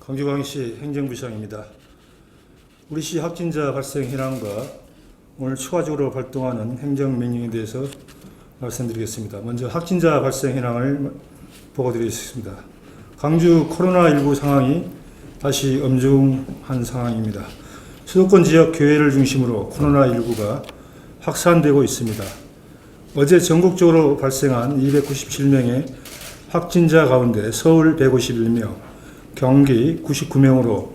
광주광역시 행정부시장입니다. 우리 시 확진자 발생 현황과 오늘 추가적으로 발동하는 행정명령에 대해서 말씀드리겠습니다. 먼저 확진자 발생 현황을 보고드리겠습니다. 광주 코로나19 상황이 다시 엄중한 상황입니다. 수도권 지역 교외를 중심으로 코로나19가 확산되고 있습니다. 어제 전국적으로 발생한 297명의 확진자 가운데 서울 151명, 경기 99명으로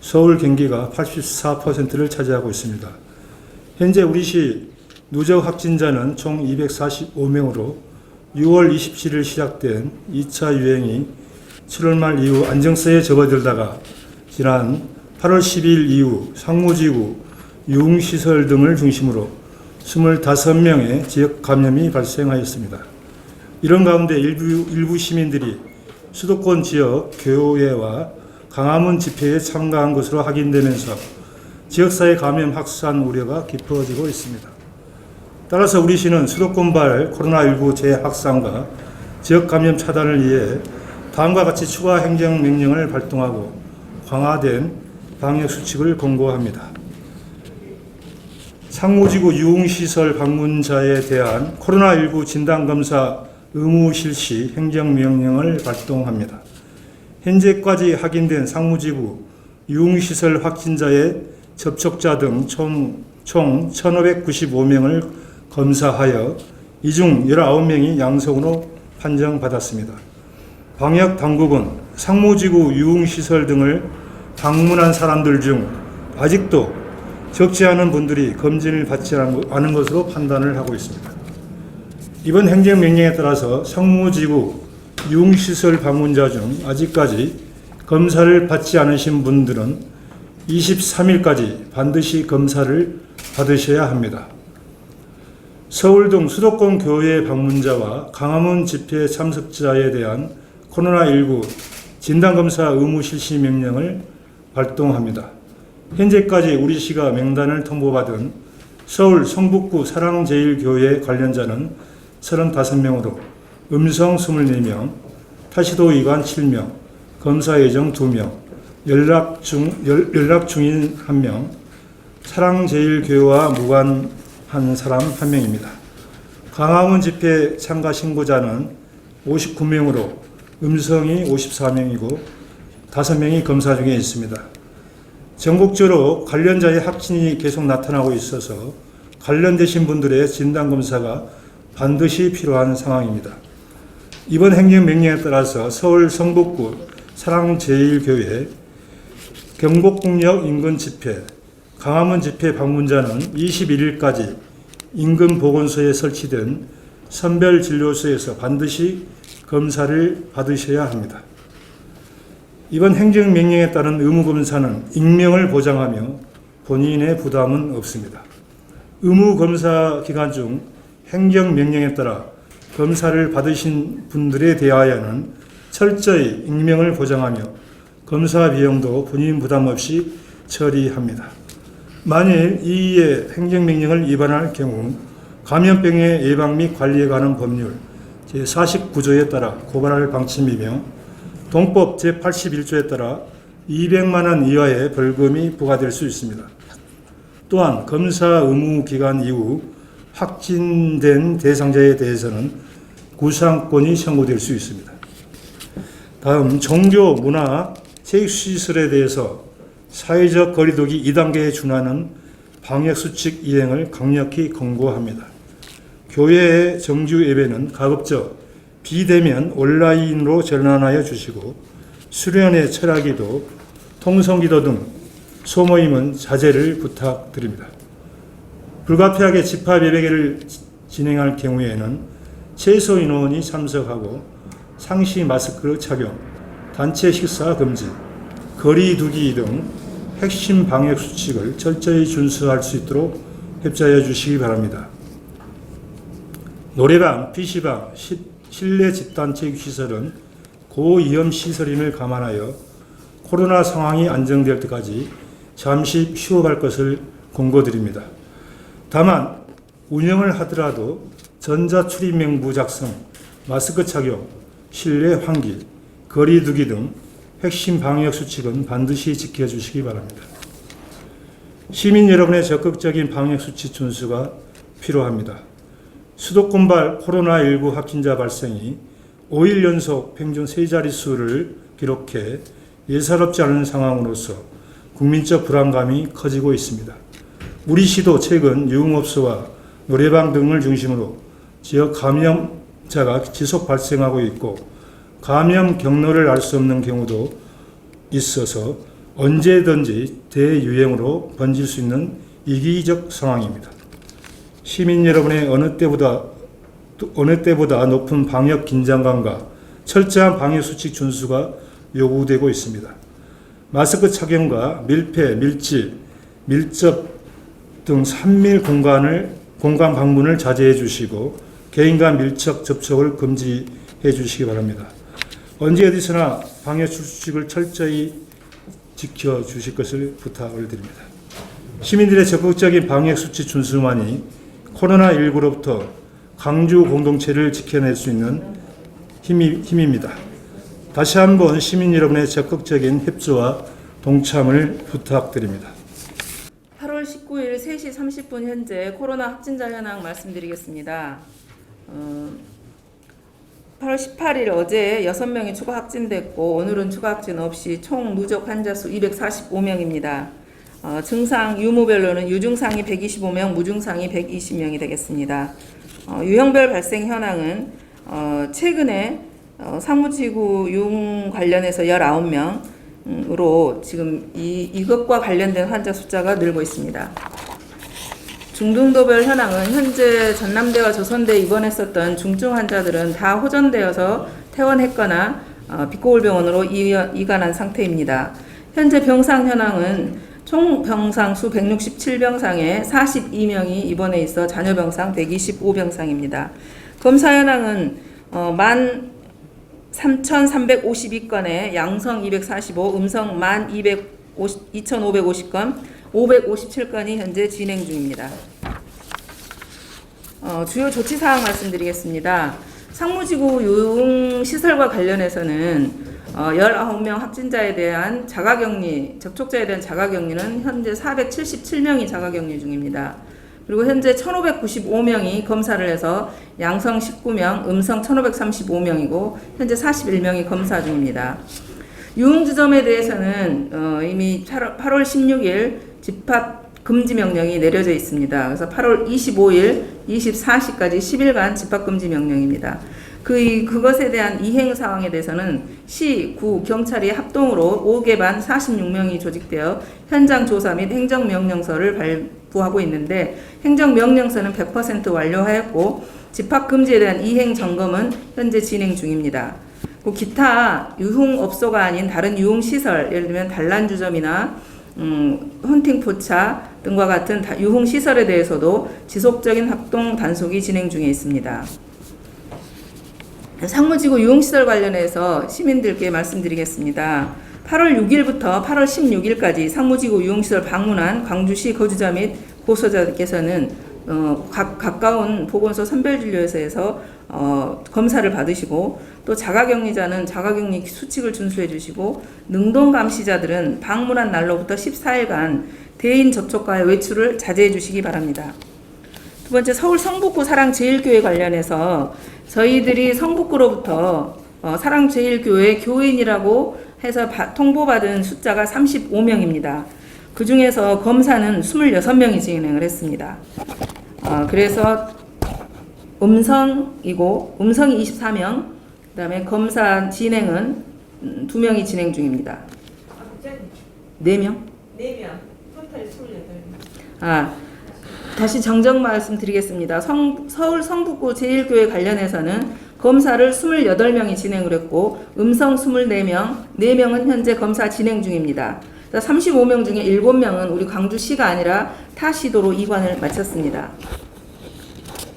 서울, 경기가 84%를 차지하고 있습니다. 현재 우리시 누적 확진자는 총 245명으로 6월 27일 시작된 2차 유행이 7월 말 이후 안정세에 접어들다가 지난 8월 10일 이후 상무지구, 유흥시설 등을 중심으로 25명의 지역 감염이 발생하였습니다. 이런 가운데 일부 시민들이 수도권 지역 교외와 광화문 집회에 참가한 것으로 확인되면서 지역사회 감염 확산 우려가 깊어지고 있습니다. 따라서 우리시는 수도권발 코로나19 재확산과 지역 감염 차단을 위해 다음과 같이 추가 행정명령을 발동하고 강화된 방역수칙을 공고합니다. 상무지구 유흥시설 방문자에 대한 코로나19 진단검사 의무 실시 행정명령을 발동합니다. 현재까지 확인된 상무지구 유흥시설 확진자의 접촉자 등 총 1,595명을 검사하여 이 중 19명이 양성으로 판정받았습니다. 방역당국은 상무지구 유흥시설 등을 방문한 사람들 중 아직도 적지 않은 분들이 검진을 받지 않은 것으로 판단을 하고 있습니다. 이번 행정명령에 따라서 상무지구 유흥시설 방문자 중 아직까지 검사를 받지 않으신 분들은 23일까지 반드시 검사를 받으셔야 합니다. 서울 등 수도권 교외 방문자와 광화문 집회 참석자에 대한 코로나19 진단검사 의무 실시 명령을 발동합니다. 현재까지 우리시가 명단을 통보받은 서울 성북구 사랑제일교회 관련자는 35명으로 음성 24명, 타시도 위반 7명, 검사 예정 2명, 연락 중인 1명, 사랑제일교회와 무관한 사람 1명입니다. 광화문 집회 참가 신고자는 59명으로 음성이 54명이고 5명이 검사 중에 있습니다. 전국적으로 관련자의 확진이 계속 나타나고 있어서 관련되신 분들의 진단검사가 반드시 필요한 상황입니다. 이번 행정명령에 따라서 서울 성북구 사랑제일교회, 경복궁역 인근 집회, 광화문 집회 방문자는 21일까지 인근 보건소에 설치된 선별진료소에서 반드시 검사를 받으셔야 합니다. 이번 행정명령에 따른 의무검사는 익명을 보장하며 본인의 부담은 없습니다. 의무검사 기간 중 행정명령에 따라 검사를 받으신 분들에 대하여는 철저히 익명을 보장하며 검사 비용도 본인 부담 없이 처리합니다. 만일 이의 행정명령을 위반할 경우 감염병의 예방 및 관리에 관한 법률 제49조에 따라 고발할 방침이며 동법 제81조에 따라 200만 원 이하의 벌금이 부과될 수 있습니다. 또한 검사 의무 기간 이후 확진된 대상자에 대해서는 구상권이 청구될 수 있습니다. 다음 종교, 문화, 체육시설에 대해서 사회적 거리두기 2단계에 준하는 방역수칙 이행을 강력히 권고합니다. 교회의 정주 예배는 가급적 비대면 온라인으로 전환하여 주시고 수련회, 철학기도, 통성기도 등 소모임은 자제를 부탁드립니다. 불가피하게 집합 예배를 진행할 경우에는 최소 인원이 참석하고 상시 마스크 착용, 단체 식사 금지, 거리 두기 등 핵심 방역 수칙을 철저히 준수할 수 있도록 협조해 주시기 바랍니다. 노래방, PC방, 실내 집단 체육시설은 고위험 시설임을 감안하여 코로나 상황이 안정될 때까지 잠시 휴업할 것을 권고드립니다. 다만 운영을 하더라도 전자출입명부 작성, 마스크 착용, 실내 환기, 거리 두기 등 핵심 방역 수칙은 반드시 지켜주시기 바랍니다. 시민 여러분의 적극적인 방역 수칙 준수가 필요합니다. 수도권발 코로나19 확진자 발생이 5일 연속 평균 3자릿수를 기록해 예사롭지 않은 상황으로서 국민적 불안감이 커지고 있습니다. 우리 시도 최근 유흥업소와 노래방 등을 중심으로 지역 감염자가 지속 발생하고 있고 감염 경로를 알 수 없는 경우도 있어서 언제든지 대유행으로 번질 수 있는 이기적 상황입니다. 시민 여러분의 어느 때보다 높은 방역 긴장감과 철저한 방역 수칙 준수가 요구되고 있습니다. 마스크 착용과 밀폐, 밀집, 밀접 등 산밀 공간 방문을 자제해 주시고 개인 간 밀접 접촉을 금지해 주시기 바랍니다. 언제 어디서나 방역 수칙을 철저히 지켜주실 것을 부탁을 드립니다. 시민들의 적극적인 방역 수칙 준수만이 코로나19로부터 광주 공동체를 지켜낼 수 있는 힘입니다. 다시 한번 시민 여러분의 적극적인 협조와 동참을 부탁드립니다. 8월 19일 3시 30분 현재 코로나 확진자 현황 말씀드리겠습니다. 8월 18일 어제 6명이 추가 확진됐고 오늘은 추가 확진 없이 총 누적 환자 수 245명입니다. 증상 유무별로는 유증상이 125명, 무증상이 120명이 되겠습니다. 유형별 발생 현황은 최근에 상무지구 유흥 관련해서 19명으로 지금 이것과 관련된 환자 숫자가 늘고 있습니다. 중등도별 현황은 현재 전남대와 조선대에 입원했었던 중증 환자들은 다 호전되어서 퇴원했거나 빛고울병원으로 이관한 상태입니다. 현재 병상 현황은 총 병상 수 167병상에 42명이 입원해 있어 잔여 병상 125병상입니다. 검사 현황은 13,352건에 양성 245, 음성 2,550건, 557건이 현재 진행 중입니다. 주요 조치사항 말씀드리겠습니다. 상무지구 유흥시설과 관련해서는 19명 확진자에 대한 자가격리, 접촉자에 대한 자가격리는 현재 477명이 자가격리 중입니다. 그리고 현재 1,595명이 검사를 해서 양성 19명, 음성 1,535명이고 현재 41명이 검사 중입니다. 유흥주점에 대해서는 이미 8월 16일 집합 금지 명령이 내려져 있습니다. 그래서 8월 25일 24시까지 10일간 집합 금지 명령입니다. 그것에 대한 이행 사항에 대해서는 시, 구, 경찰이 합동으로 5개 반 46명이 조직되어 현장 조사 및 행정명령서를 발부하고 있는데 행정명령서는 100% 완료하였고 집합 금지에 대한 이행 점검은 현재 진행 중입니다. 기타 유흥업소가 아닌 다른 유흥시설, 예를 들면 단란주점이나 헌팅포차 등과 같은 유흥시설에 대해서도 지속적인 합동 단속이 진행 중에 있습니다. 상무지구 유흥시설 관련해서 시민들께 말씀드리겠습니다. 8월 6일부터 8월 16일까지 상무지구 유흥시설 방문한 광주시 거주자 및 고소자께서는 가까운 보건소 선별진료소에서 검사를 받으시고 또 자가격리자는 자가격리 수칙을 준수해 주시고 능동감시자들은 방문한 날로부터 14일간 대인 접촉과의 외출을 자제해 주시기 바랍니다. 두 번째, 서울 성북구 사랑제일교회 관련해서 저희들이 성북구로부터 사랑제일교회 교인이라고 해서 통보받은 숫자가 35명입니다. 그 중에서 검사는 26명이 진행을 했습니다. 그래서 음성이 24명, 그 다음에 검사 진행은 2명이 진행 중입니다. 4명? 4명, 토탈 28명. 다시 정정 말씀드리겠습니다. 서울 성북구 제1교회 관련해서는 검사를 28명이 진행을 했고 음성 24명, 4명은 현재 검사 진행 중입니다. 35명 중에 7명은 우리 광주시가 아니라 타 시도로 이관을 마쳤습니다.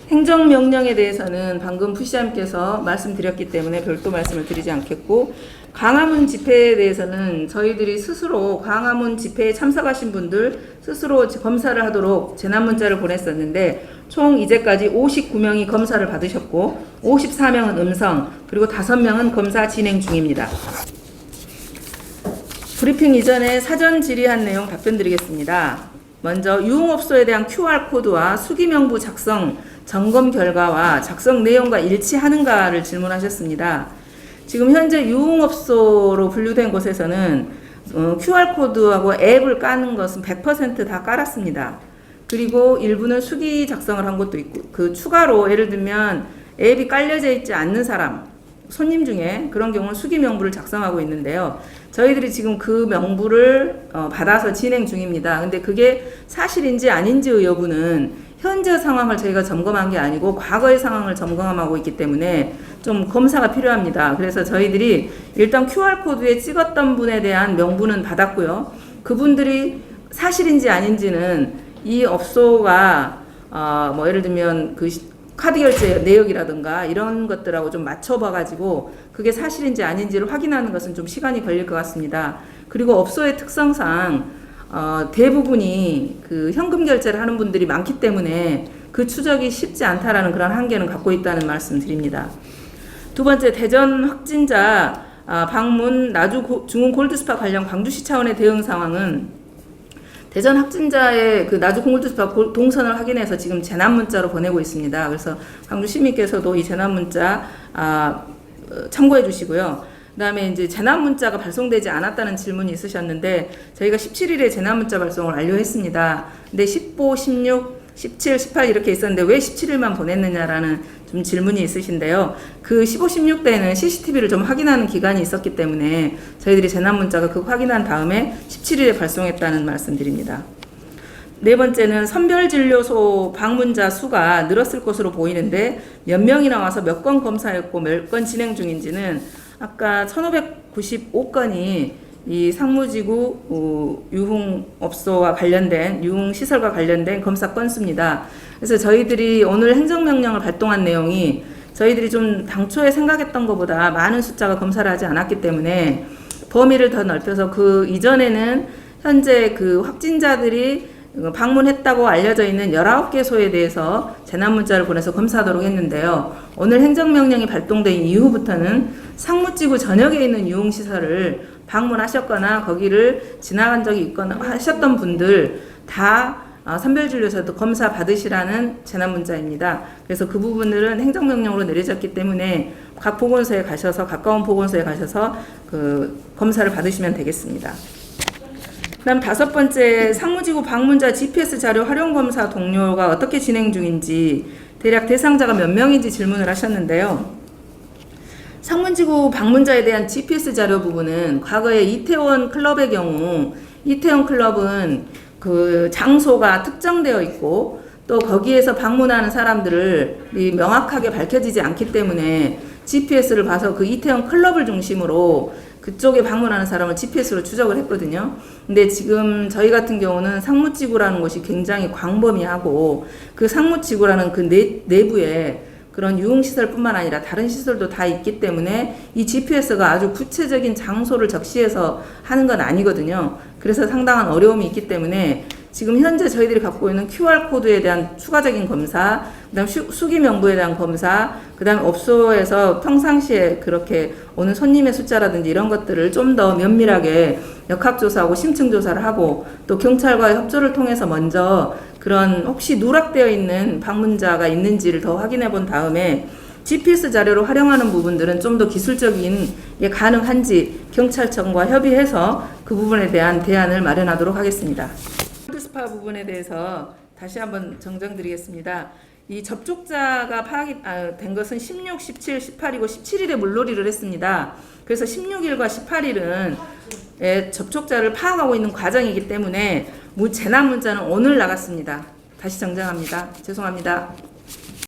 행정명령에 대해서는 방금 푸시함께서 말씀드렸기 때문에 별도 말씀을 드리지 않겠고 광화문 집회에 대해서는 저희들이 스스로 광화문 집회에 참석하신 분들 스스로 검사를 하도록 재난문자를 보냈었는데 총 이제까지 59명이 검사를 받으셨고 54명은 음성 그리고 5명은 검사 진행 중입니다. 브리핑 이전에 사전 질의한 내용 답변 드리겠습니다. 먼저 유흥업소에 대한 QR코드와 수기명부 작성 점검 결과와 작성 내용과 일치하는가를 질문하셨습니다. 지금 현재 유흥업소로 분류된 곳에서는 QR코드하고 앱을 까는 것은 100% 다 깔았습니다. 그리고 일부는 수기 작성을 한 곳도 있고, 그 추가로 예를 들면 앱이 깔려져 있지 않는 사람, 손님 중에 그런 경우는 수기 명부를 작성하고 있는데요. 저희들이 지금 그 명부를 받아서 진행 중입니다. 근데 그게 사실인지 아닌지의 여부는 현재 상황을 저희가 점검한 게 아니고 과거의 상황을 점검하고 있기 때문에 좀 검사가 필요합니다. 그래서 저희들이 일단 QR코드에 찍었던 분에 대한 명부는 받았고요. 그분들이 사실인지 아닌지는 이 업소가 뭐 예를 들면 그 카드 결제 내역이라든가 이런 것들하고 좀 맞춰봐가지고 그게 사실인지 아닌지를 확인하는 것은 좀 시간이 걸릴 것 같습니다. 그리고 업소의 특성상 대부분이 그 현금 결제를 하는 분들이 많기 때문에 그 추적이 쉽지 않다라는 그런 한계는 갖고 있다는 말씀 드립니다. 두 번째, 대전 확진자 방문 나주 중흥 골드스파 관련 광주시 차원의 대응 상황은 대전 확진자의 그 나주 골드스파 동선을 확인해서 지금 재난 문자로 보내고 있습니다. 그래서 광주 시민께서도 이 재난 문자 참고해 주시고요. 그다음에 이제 재난 문자가 발송되지 않았다는 질문이 있으셨는데 저희가 17일에 재난 문자 발송을 완료했습니다. 근데 15, 16, 17, 18 이렇게 있었는데 왜 17일만 보냈느냐라는 좀 질문이 있으신데요. 그 15, 16 때는 CCTV를 좀 확인하는 기간이 있었기 때문에 저희들이 재난 문자가 그거 확인한 다음에 17일에 발송했다는 말씀드립니다. 네 번째는 선별진료소 방문자 수가 늘었을 것으로 보이는데 몇 명이나 와서 몇 건 검사했고 몇 건 진행 중인지는 아까 1595건이 이 상무지구 유흥업소와 관련된 유흥시설과 관련된 검사 건수입니다. 그래서 저희들이 오늘 행정명령을 발동한 내용이 저희들이 좀 당초에 생각했던 것보다 많은 숫자가 검사를 하지 않았기 때문에 범위를 더 넓혀서 그 이전에는 현재 그 확진자들이 방문했다고 알려져 있는 19개소에 대해서 재난문자를 보내서 검사하도록 했는데요. 오늘 행정명령이 발동된 이후부터는 상무지구 전역에 있는 유흥시설을 방문하셨거나 거기를 지나간 적이 있거나 하셨던 분들 다 선별진료소에도 검사 받으시라는 재난문자입니다. 그래서 그 부분들은 행정명령으로 내려졌기 때문에 각 보건소에 가셔서 가까운 보건소에 가셔서 그 검사를 받으시면 되겠습니다. 그다음 다섯 번째, 상무지구 방문자 GPS 자료 활용 검사 동료가 어떻게 진행 중인지 대략 대상자가 몇 명인지 질문을 하셨는데요. 상무지구 방문자에 대한 GPS 자료 부분은 과거에 이태원 클럽의 경우 이태원 클럽은 그 장소가 특정되어 있고 또 거기에서 방문하는 사람들을 명확하게 밝혀지지 않기 때문에 GPS를 봐서 그 이태원 클럽을 중심으로 그쪽에 방문하는 사람을 GPS로 추적을 했거든요. 근데 지금 저희 같은 경우는 상무지구라는 곳이 굉장히 광범위하고 그 상무지구라는 그 내부에 그런 유흥시설뿐만 아니라 다른 시설도 다 있기 때문에 이 GPS가 아주 구체적인 장소를 적시해서 하는 건 아니거든요. 그래서 상당한 어려움이 있기 때문에 지금 현재 저희들이 갖고 있는 QR코드에 대한 추가적인 검사, 그 다음 수기명부에 대한 검사, 그 다음 업소에서 평상시에 그렇게 오는 손님의 숫자라든지 이런 것들을 좀 더 면밀하게 역학조사하고 심층조사를 하고 또 경찰과의 협조를 통해서 먼저 그런 혹시 누락되어 있는 방문자가 있는지를 더 확인해 본 다음에 GPS 자료를 활용하는 부분들은 좀 더 기술적인 게 가능한지 경찰청과 협의해서 그 부분에 대한 대안을 마련하도록 하겠습니다. 골드스파 부분에 대해서 다시 한번 정정드리겠습니다. 이 접촉자가 파악이 된 것은 16, 17, 18이고 17일에 물놀이를 했습니다. 그래서 16일과 18일은 접촉자를 파악하고 있는 과정이기 때문에 재난 문자는 오늘 나갔습니다. 다시 정정합니다. 죄송합니다.